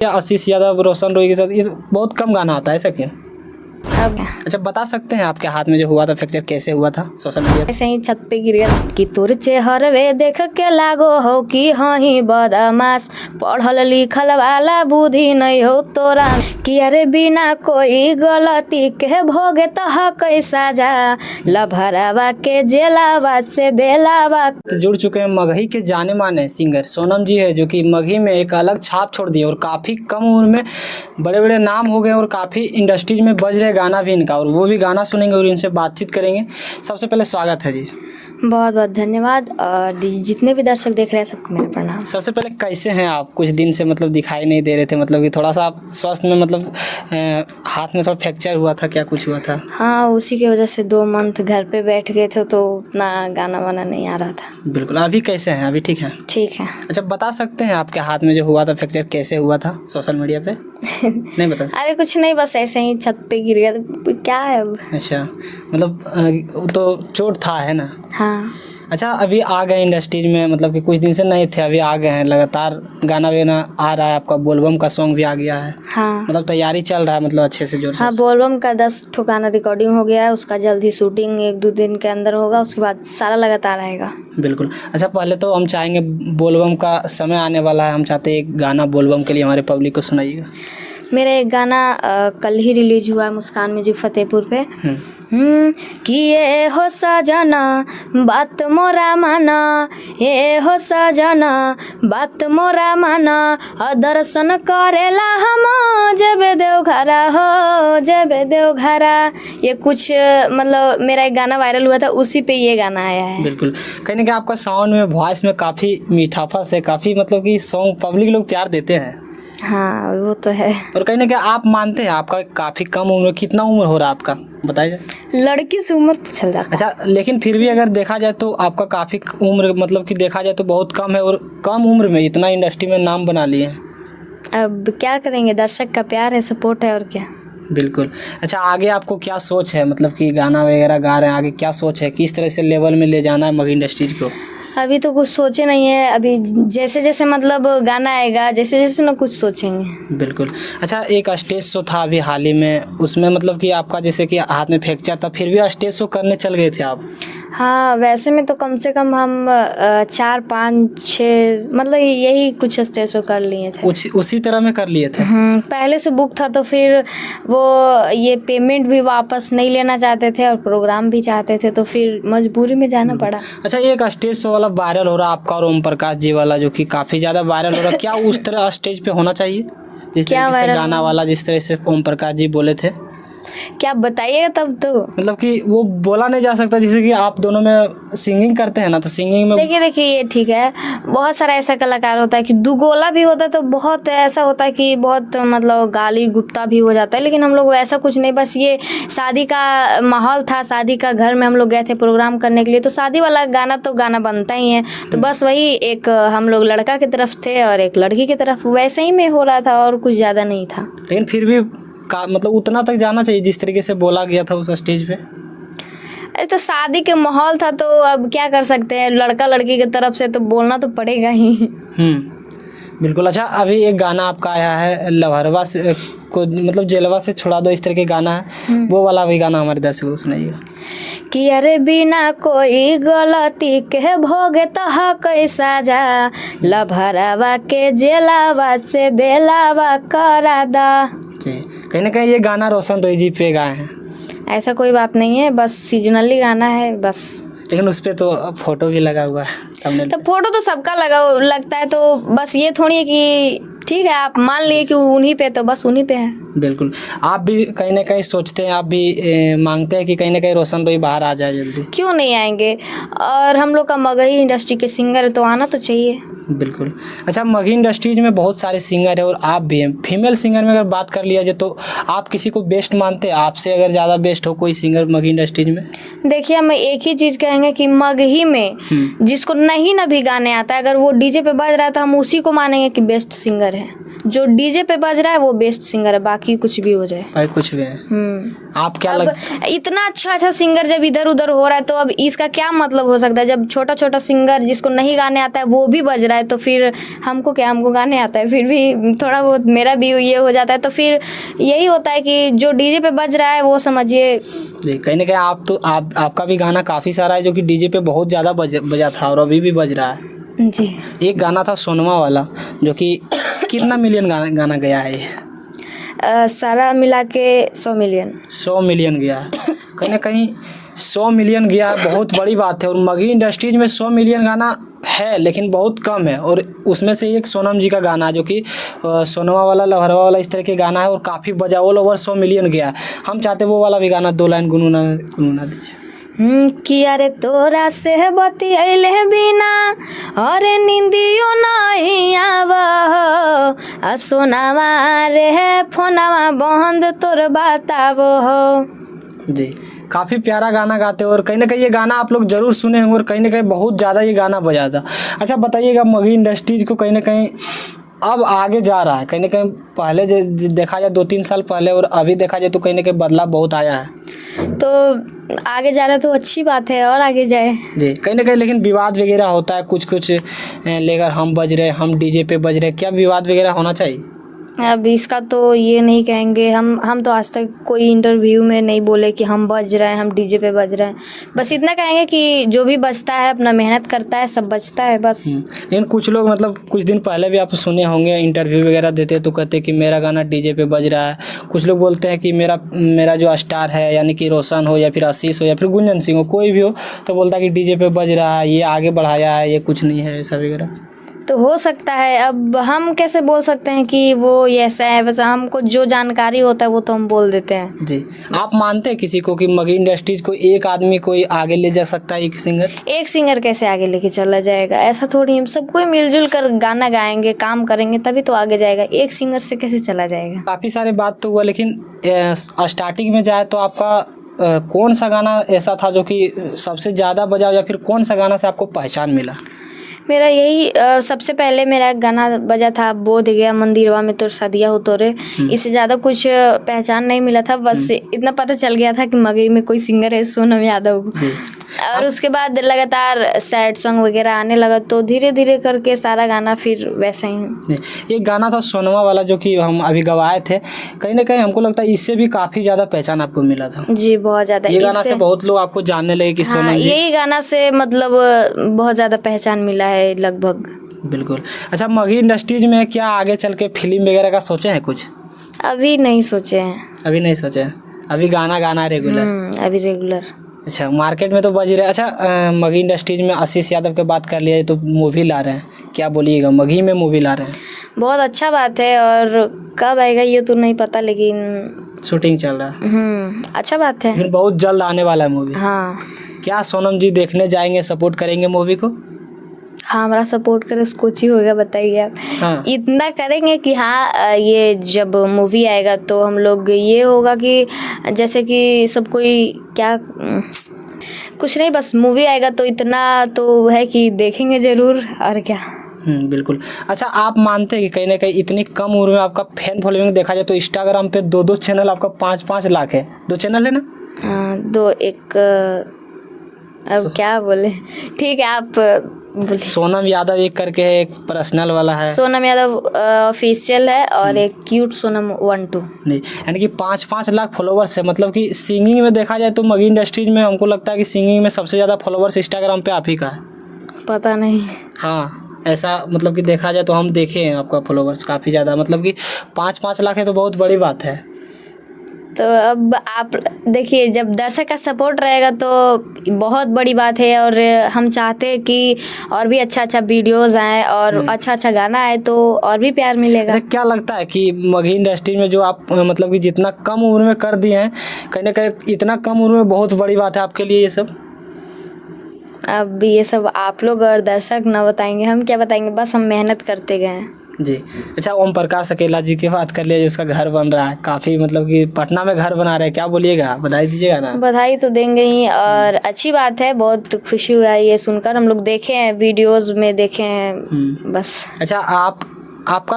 आशीष यादव, रोशन रोई के साथ ये बहुत कम गाना आता है, ऐसा क्यों? अब अच्छा, बता सकते हैं आपके हाथ में जो हुआ था फ्रैक्चर कैसे हुआ था सोशल मीडिया पे? ऐसे ही छत पे गिर गया कि तोर चेहरवे देख के लागो हो कि हही बदमाश, पढ़ल लिखल वाला बुद्धि नहीं हो तोरा, कि अरे बिना कोई गलती के भोगे तह कैसा जा, लभरावा के जेलावा से बेलावा। तो जुड़ चुके हैं मगही के जाने माने सिंगर सोनम जी है, जो कि मगही में एक अलग छाप छोड़ दिए और काफ़ी कम उम्र में बड़े बड़े नाम हो गए और काफ़ी इंडस्ट्रीज में बज रहे गाना भी इनका, और वो भी गाना सुनेंगे और इनसे बातचीत करेंगे। सबसे पहले स्वागत है जी। बहुत बहुत धन्यवाद, और जितने भी दर्शक देख रहे हैं सबको मेरा प्रणाम। सबसे पहले कैसे हैं आप? कुछ दिन से मतलब दिखाई नहीं दे रहे थे, मतलब कि थोड़ा सा आप स्वास्थ्य में मतलब हाथ में थोड़ा फ्रैक्चर हुआ था, क्या कुछ हुआ था? हाँ, उसी की वजह से 2 मंथ घर पे बैठ गए थे तो उतना गाना वाना नहीं आ रहा था। बिल्कुल। अभी कैसे हैं? अभी ठीक है? ठीक है। अच्छा, बता सकते हैं आपके हाथ में जो हुआ था फ्रैक्चर कैसे हुआ था सोशल मीडिया पे? नहीं बता सकते? अरे कुछ नहीं, बस ऐसे ही छत पे गिर गया था, क्या है अब। अच्छा, मतलब तो चोट था, है ना? हाँ। अच्छा, अभी आ गए इंडस्ट्रीज में, मतलब कि कुछ दिन से नहीं थे, अभी आ गए हैं, लगातार गाना वाना आ रहा है, आपका बोलबम का सॉन्ग भी आ गया है। हाँ। मतलब तैयारी चल रहा है, मतलब अच्छे से जोर हाँ, बोलबम का 10 ठो गाना रिकॉर्डिंग हो गया है, उसका जल्दी शूटिंग 1-2 दिन के अंदर होगा, उसके बाद सारा लगातार आएगा। बिल्कुल। अच्छा, पहले तो हम चाहेंगे, बोलबम का समय आने वाला है, हम चाहते हैं एक गाना बोलबम के लिए हमारे पब्लिक को सुनाइएगा। मेरा एक गाना कल ही रिलीज हुआ है मुस्कान म्यूजिक फतेहपुर पे, कि ये हो सजना बात मोरा माना, ये हो सजना बात मोरा माना, दर्शन करेला हम जेबे देवघरा हो, जेबे देवघरा। ये कुछ मतलब मेरा एक गाना वायरल हुआ था, उसी पे ये गाना आया है। बिल्कुल। कहीं ना कहीं आपका साउंड में, वॉइस में काफ़ी मीठापस है, काफ़ी मतलब कि सॉन्ग पब्लिक लोग प्यार देते हैं। हाँ, वो तो है। और कहीं ना कहीं आप मानते हैं आपका काफ़ी कम उम्र, कितना उम्र हो रहा है आपका बताइए? लड़की से उम्र पूछल जाता। अच्छा, लेकिन फिर भी अगर देखा जाए तो आपका काफ़ी उम्र, मतलब कि देखा जाए तो बहुत कम है, और कम उम्र में इतना इंडस्ट्री में नाम बना लिए हैं। अब क्या करेंगे, दर्शक का प्यार है, सपोर्ट है, और क्या। बिल्कुल। अच्छा, आगे आपको क्या सोच है, मतलब कि गाना वगैरह गा रहे हैं, आगे क्या सोच है, किस तरह से लेवल में ले जाना है मगही इंडस्ट्रीज को? अभी तो कुछ सोचे नहीं है, अभी जैसे जैसे मतलब गाना आएगा, जैसे जैसे ना कुछ सोचेंगे। बिल्कुल। अच्छा, एक स्टेज शो था अभी हाल ही में, उसमें मतलब कि आपका जैसे कि हाथ में फ्रैक्चर था, फिर भी स्टेज शो करने चल गए थे आप? हाँ, वैसे में तो कम से कम हम 4, 5, 6 मतलब यही कुछ स्टेज शो कर लिए थे। उसी तरह में कर लिए थे? पहले से बुक था, तो फिर वो ये पेमेंट भी वापस नहीं लेना चाहते थे और प्रोग्राम भी चाहते थे, तो फिर मजबूरी में जाना पड़ा। अच्छा, एक स्टेज शो वाला वायरल हो रहा आपका और ओम प्रकाश जी वाला, जो कि काफ़ी ज़्यादा वायरल हो रहा है, क्या उस तरह स्टेज पे होना चाहिए जिस क्या तरीके से वायरल? गाना वाला, जिस तरह से ओम प्रकाश जी बोले थे? क्या बताइएगा तब तो। मतलब कि वो बोला नहीं जा सकता, जैसे कि आप दोनों में सिंगिंग करते हैं ना, तो सिंगिंग में देखिए ये ठीक है, बहुत सारा ऐसा कलाकार होता है कि दुगोला भी होता है, तो बहुत ऐसा होता है कि बहुत मतलब गाली गुप्ता भी हो जाता है, लेकिन हम लोग वैसा कुछ नहीं, बस ये शादी का माहौल था, शादी का घर में हम लोग गए थे प्रोग्राम करने के लिए, तो शादी वाला गाना तो गाना बनता ही है, तो बस वही एक हम लोग लड़का की तरफ थे और एक लड़की की तरफ, वैसे ही में हो रहा था, और कुछ ज़्यादा नहीं था। लेकिन फिर भी मतलब उतना तक जाना चाहिए जिस तरीके से बोला गया था उस स्टेज पे? अरे तो शादी के माहौल था, तो अब क्या कर सकते हैं, लड़का लड़की की तरफ से तो बोलना तो पड़ेगा ही। बिल्कुल। अच्छा, अभी एक गाना आपका आया है, लहरवा से को मतलब जेलवा से छुड़ा दो, इस तरह के गाना है, वो वाला भी गाना हमारे दर्शकों को सुनाइएगा। कि अरे बिना कोई गलती के भोगे तह कैसा जा, लभरावा के जेलावा से बेलावा करा दा। जी, कहीं ना कहीं ये गाना रोशन रोई जी पे गाए हैं? ऐसा कोई बात नहीं है, बस सीजनली गाना है बस। लेकिन उस पर तो फोटो भी लगा हुआ है thumbnail तो पे। फोटो तो सबका लगता है, तो बस ये थोड़ी है कि ठीक है आप मान लिए कि उन्हीं पे, तो बस उन्हीं पे है। बिल्कुल। आप भी कहीं ना कहीं सोचते हैं, आप भी मांगते हैं कि कहीं ना कहीं रोशन रोई बाहर आ जाए जल्दी? क्यों नहीं आएंगे, और हम लोग का मगही इंडस्ट्री के सिंगर है, तो आना तो चाहिए। बिल्कुल। अच्छा, मगही इंडस्ट्रीज में बहुत सारे सिंगर है और आप भी हैं, फीमेल सिंगर में अगर बात कर लिया जाए तो आप किसी को बेस्ट मानते हैं? आपसे अगर ज़्यादा बेस्ट हो कोई सिंगर मगही इंडस्ट्रीज में? देखिए, हम एक ही चीज़ कहेंगे कि मगही में जिसको नहीं ना भी गाने आता है, अगर वो डीजे पे बज रहा है तो हम उसी को मानेंगे कि बेस्ट सिंगर है। जो डीजे पे बज रहा है वो बेस्ट सिंगर है, बाकी कुछ भी हो जाए। भाई कुछ भी है। आप क्या अब इतना अच्छा सिंगर जब इधर उधर हो रहा है तो अब इसका क्या मतलब हो सकता है? जब छोटा छोटा सिंगर जिसको नहीं गाने आता है वो भी बज रहा है तो फिर हमको क्या, हमको गाने आता है फिर भी थोड़ा बहुत मेरा भी ये हो जाता है। तो फिर यही होता है कि जो डीजे पे बज रहा है वो समझिए। जी, कहीं ना कहीं आपका भी गाना काफ़ी सारा है जो कि डीजे पे बहुत ज़्यादा बजा था और अभी भी बज रहा है। जी, एक गाना था सोनमा वाला जो कि कितना मिलियन गाना गया है ये? सारा मिला के 100 मिलियन। 100 मिलियन गया है। कहीं ना कहीं 100 मिलियन गया है, बहुत बड़ी बात है। और मगही इंडस्ट्रीज में 100 मिलियन गाना है लेकिन बहुत कम है। और उसमें से एक सोनम जी का गाना है जो कि सोनमा वाला, लहरवा वाला, इस तरह के गाना है और काफ़ी बजा, ऑल ओवर 100 मिलियन गया है। हम चाहते वो वाला भी गाना 2 लाइन गुनगुना दीजिए। किया रे तोरा से बतियैले बिना और निंदियो नहीं आवा आ सोनावा रे फोनावा बंद तोर बतावो हो। जी, काफ़ी प्यारा गाना गाते हो और कहीं ना कहीं ये गाना आप लोग ज़रूर सुने होंगे और कहीं ना कहीं बहुत ज़्यादा ये गाना बजा था। अच्छा बताइएगा, मगही इंडस्ट्रीज को कहीं ना कहीं अब आगे जा रहा है, कहीं ना कहीं पहले देखा जाए 2-3 साल पहले और अभी देखा जाए तो कहीं ना कहीं बदलाव बहुत आया है। तो आगे जा रहा तो अच्छी बात है और आगे जाए। जी, कहीं ना कहीं लेकिन विवाद वगैरह होता है कुछ लेकर, हम बज रहे, हम डीजे पे बज रहे, क्या विवाद वगैरह होना चाहिए? अब इसका तो ये नहीं कहेंगे, हम तो आज तक कोई इंटरव्यू में नहीं बोले कि हम बज रहे हैं, हम डीजे पे बज रहे हैं। बस इतना कहेंगे कि जो भी बजता है अपना मेहनत करता है, सब बजता है बस। लेकिन कुछ लोग मतलब कुछ दिन पहले भी आप सुने होंगे इंटरव्यू वगैरह देते तो कहते कि मेरा गाना डीजे पे बज रहा है। कुछ लोग बोलते हैं कि मेरा जो स्टार है यानी कि रोशन हो या फिर आशीष हो या फिर गुंजन सिंह हो, कोई भी हो, तो बोलता है कि डीजे पे बज रहा है, ये आगे बढ़ाया है, ये कुछ नहीं है, ऐसा वगैरह। तो हो सकता है, अब हम कैसे बोल सकते हैं कि वो ऐसा है वैसा? हमको जो जानकारी होता है वो तो हम बोल देते हैं। जी, आप मानते हैं किसी को कि मगही इंडस्ट्रीज को एक आदमी कोई आगे ले जा सकता है? एक सिंगर कैसे आगे लेके चला जाएगा? ऐसा थोड़ी, हम सबको मिलजुल कर गाना गाएंगे, काम करेंगे तभी तो आगे जाएगा। एक सिंगर से कैसे चला जाएगा? काफ़ी सारे बात तो हुआ, लेकिन स्टार्टिंग में जाए तो आपका कौन सा गाना ऐसा था जो कि सबसे ज़्यादा बजा, या फिर कौन सा गाना से आपको पहचान मिला? मेरा यही सबसे पहले मेरा गाना बजा था, बोध गया मंदिरवा में तोर सदिया हो तोरे। इससे ज़्यादा कुछ पहचान नहीं मिला था, बस इतना पता चल गया था कि मगही में कोई सिंगर है, सोनम यादव। और उसके बाद लगातार सैड सॉन्ग वगैरह आने लगा तो धीरे धीरे करके सारा गाना फिर वैसे ही। एक गाना था सोनमा वाला जो कि हम अभी गवाए थे, कहीं ना कहीं हमको लगता है इससे भी काफ़ी ज़्यादा पहचान आपको मिला था। जी, बहुत ज़्यादा। ये गाना से बहुत लोग आपको जानने लगे कि सोनम जी। यही गाना से मतलब बहुत ज़्यादा पहचान मिला है लगभग। बिल्कुल। अच्छा, मगही इंडस्ट्रीज में क्या आगे चल के फिल्म वगैरह का सोचे हैं कुछ? अभी नहीं सोचे हैं। अभी गाना गाना रेगुलर? अभी रेगुलर। अच्छा, मार्केट में तो बज रहे। अच्छा, मगही इंडस्ट्रीज में आशीष यादव की बात कर लिया तो मूवी ला रहे हैं, क्या बोलिएगा? मगही में मूवी ला रहे हैं, बहुत अच्छा बात है। और कब आएगा ये तो नहीं पता, लेकिन शूटिंग चल रहा है। अच्छा बात है। फिर बहुत जल्द आने वाला है मूवी। हाँ। क्या सोनम जी देखने जाएंगे, सपोर्ट करेंगे मूवी को? हाँ, हमारा सपोर्ट करे उसको ही होगा, बताइए आप। हाँ। इतना करेंगे कि हाँ, ये जब मूवी आएगा तो हम लोग ये होगा कि जैसे कि सब कोई क्या, कुछ नहीं, बस मूवी आएगा तो इतना तो है कि देखेंगे ज़रूर, और क्या। बिल्कुल। अच्छा, आप मानते हैं कि कहीं ना कहीं इतनी कम उम्र में आपका फैन फॉलोइंग देखा जाए तो इंस्टाग्राम पे 2 चैनल, आपका 5-5 लाख है, 2 चैनल है ना? हाँ, 2 एक, अब क्या बोले, ठीक है आप बोलिए। सोनम यादव एक करके है, एक पर्सनल वाला है, सोनम यादव ऑफिशियल है, और एक क्यूट सोनम 1-2 नहीं, यानी कि 5-5 लाख फॉलोवर्स है। मतलब कि सिंगिंग में देखा जाए तो मगही इंडस्ट्रीज में हमको लगता है कि सिंगिंग में सबसे ज़्यादा फॉलोवर्स इंस्टाग्राम पे आप ही का है। पता नहीं। हाँ, ऐसा मतलब कि देखा जाए तो हम देखे हैं आपका फॉलोवर्स काफ़ी ज़्यादा, मतलब कि 5-5 लाख है तो बहुत बड़ी बात है। तो अब आप देखिए, जब दर्शक का सपोर्ट रहेगा तो बहुत बड़ी बात है। और हम चाहते हैं कि और भी अच्छा वीडियोस आए और अच्छा गाना आए तो और भी प्यार मिलेगा। क्या लगता है कि मगही इंडस्ट्री में जो आप मतलब कि जितना कम उम्र में कर दिए हैं, कहीं ना कहीं इतना कम उम्र में बहुत बड़ी बात है आपके लिए ये सब? अब ये सब आप लोग और दर्शक ना बताएंगे, हम क्या बताएंगे, बस हम मेहनत करते गए हैं। जी। अच्छा, ओम प्रकाश अकेला जी की बात कर लिया, उसका घर बन रहा है, काफ़ी मतलब कि पटना में घर बना रहे हैं, क्या बोलिएगा? बधाई दीजिएगा ना? बधाई तो देंगे ही, और अच्छी बात है, बहुत खुशी हुआ ये सुनकर। हम लोग देखे हैं, वीडियोस में देखे हैं बस। अच्छा, आपका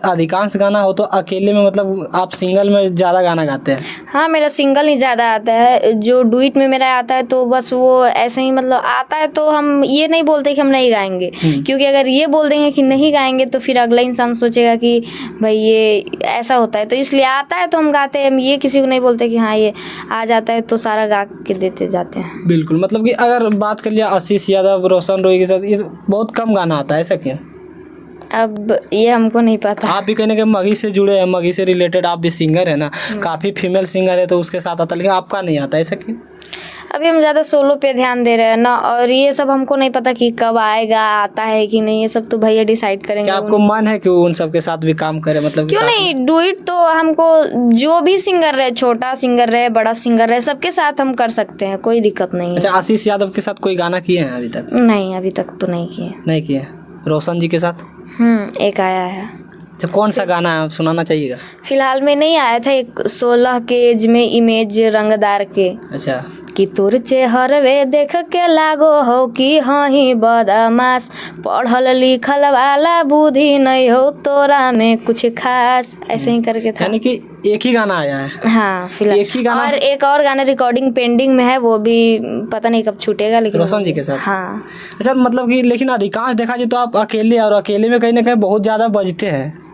अधिकांश गाना हो तो अकेले में, मतलब आप सिंगल में ज़्यादा गाना गाते हैं? हाँ, मेरा सिंगल ही ज़्यादा आता है। जो डुइट में मेरा आता है तो बस वो ऐसे ही, मतलब आता है तो हम ये नहीं बोलते कि हम नहीं गाएंगे, क्योंकि अगर ये बोल देंगे कि नहीं गाएंगे तो फिर अगला इंसान सोचेगा कि भाई ये ऐसा होता है, तो इसलिए आता है तो हम गाते हैं। हम ये किसी को नहीं बोलते कि हाँ ये आ जाता है तो सारा गा के देते जाते हैं। बिल्कुल, मतलब कि अगर बात कर लिया आशीष यादव, रोशन रॉय के साथ, ये बहुत कम गाना आता है, ऐसा क्यों? अब ये हमको नहीं पता। आप भी कहने के मगही से जुड़े हैं, मगही से रिलेटेड आप भी सिंगर है ना, काफ़ी फीमेल सिंगर है तो उसके साथ आता, लेकिन आपका नहीं आता, ऐसा क्यों? अभी हम ज़्यादा सोलो पे ध्यान दे रहे हैं ना, और ये सब हमको नहीं पता कि कब आएगा, आता है कि नहीं, ये सब तो भैया डिसाइड करेंगे। क्या आपको मन है कि उन सब के साथ भी काम करे? मतलब क्यों नहीं, डुइट तो हमको जो भी सिंगर रहे, छोटा सिंगर रहे, बड़ा सिंगर रहे, सबके साथ हम कर सकते हैं, कोई दिक्कत नहीं है। अच्छा, आशीष यादव के साथ कोई गाना किए हैं अभी तक? नहीं, अभी तक तो नहीं किए। नहीं किए। रोशन जी के साथ एक आया है। अच्छा, कौन सा गाना है, आप सुनाना चाहिएगा? फिलहाल में नहीं आया था, एक 16 के एज में इमेज रंगदार के। अच्छा, कि तोर चेहरवे देख के लागो हो कि हही बदमाश, पढ़ल लिखल वाला बुद्धि नहीं हो तोरा में कुछ खास, ऐसे ही करके था। यानी कि एक ही गाना आया है? हाँ, फिलहाल एक ही गाना। और एक और गाना रिकॉर्डिंग पेंडिंग में है, वो भी पता नहीं कब छूटेगा, लेकिन रोशन जी के साथ? हाँ। अच्छा, मतलब कि लेकिन अधिकांश देखा जाए तो आप अकेले, और अकेले में कहीं ना कहीं बहुत ज़्यादा बजते हैं।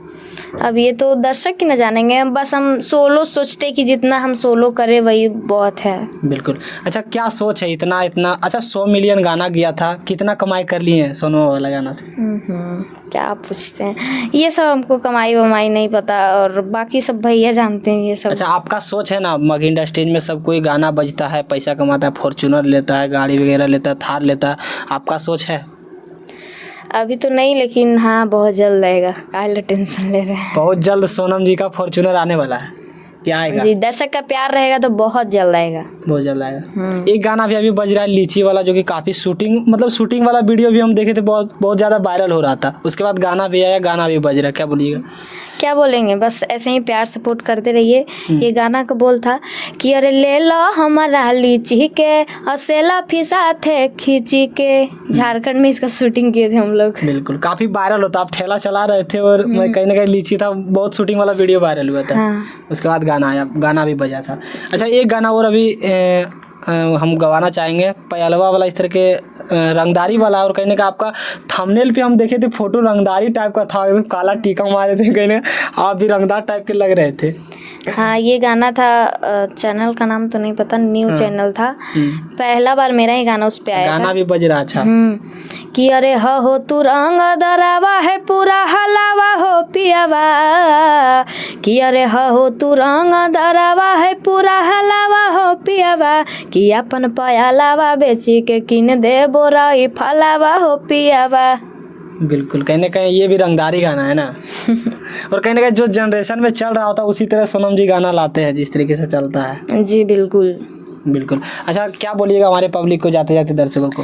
अब ये तो दर्शक की न जानेंगे, बस हम सोलो सोचते कि जितना हम सोलो करें वही बहुत है। बिल्कुल। अच्छा, क्या सोच है इतना अच्छा 100 मिलियन गाना गया था, कितना कमाई कर लिए हैं सोनू वाला गाना से? क्या पूछते हैं, ये सब हमको कमाई वमाई नहीं पता, और बाकी सब भैया जानते हैं ये सब। अच्छा, आपका सोच है ना, मग इंडस्ट्रीज में सब कोई गाना बजता है, पैसा कमाता है, फॉर्च्यूनर लेता है, गाड़ी वगैरह लेता है, थार लेता है, आपका सोच है? अभी तो नहीं, लेकिन हाँ बहुत जल्द आएगा, काहे टेंशन ले रहे हैं। बहुत जल्द सोनम जी का फॉर्च्यूनर आने वाला है, क्या आएगा? जी, दर्शक का प्यार रहेगा तो बहुत जल्द आएगा। बहुत जल्द आएगा। एक गाना भी अभी बज रहा है लीची वाला, जो कि काफ़ी शूटिंग वाला वीडियो भी हम देखे थे, बहुत ज़्यादा वायरल हो रहा था, उसके बाद गाना भी आया, गाना भी बज रहा है, क्या बोलिएगा? क्या बोलेंगे, बस ऐसे ही प्यार सपोर्ट करते रहिए। ये गाना का बोल था कि अरे ले लो हमारा लीची के, असेला फिसा थे खींची के। झारखंड में इसका शूटिंग किए थे हम लोग। बिल्कुल, काफ़ी वायरल होता, आप ठेला चला रहे थे और मैं कहीं ना कहीं लीची था, बहुत शूटिंग वाला वीडियो वायरल हुआ था। उसके बाद गाना आया, गाना भी बजा था। अच्छा, एक गाना और अभी हम गवाना चाहेंगे, पयलवा वाला, इस तरह के रंगदारी वाला, और कहने का आपका थंबनेल पे हम देखे थे फोटो रंगदारी टाइप का था, एकदम काला टीका मारे थे, कहने आप भी रंगदार टाइप के लग रहे थे। हाँ, ये गाना था, चैनल का नाम तो नहीं पता, न्यू चैनल था, पहला बार मेरा ही गाना उस पे आया था। गाना भी बज रहा। अच्छा, कि अरे हो तू रंग दरावा है पूरा हलावा हो पियावा, कि अरे हो तू रंग दरावा है पूरा हलावा हो पियावा, कि अपन पयालावा बेची के किन दे बोराई फलावा हो पियावा। बिल्कुल, कहीं ना कहीं ये भी रंगदारी गाना है ना। और कहीं ना कहीं जो जनरेशन में चल रहा होता है उसी तरह सोनम जी गाना लाते हैं, जिस तरीके से चलता है। जी बिल्कुल। अच्छा, क्या बोलिएगा हमारे पब्लिक को, जाते जाते दर्शकों को?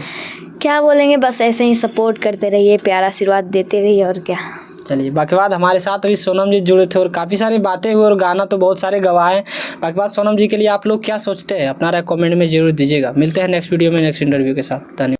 क्या बोलेंगे, बस ऐसे ही सपोर्ट करते रहिए, प्यार आशीर्वाद देते रहिए, और क्या। चलिए, बाकी बात हमारे साथ अभी सोनम जी जुड़े थे और काफ़ी सारी बातें हुई और गाना तो बहुत सारे गवाए। बाकी बात सोनम जी के लिए आप लोग क्या सोचते हैं, अपना राय कमेंट में जरूर दीजिएगा। मिलते हैं नेक्स्ट वीडियो में नेक्स्ट इंटरव्यू के साथ। धन्यवाद।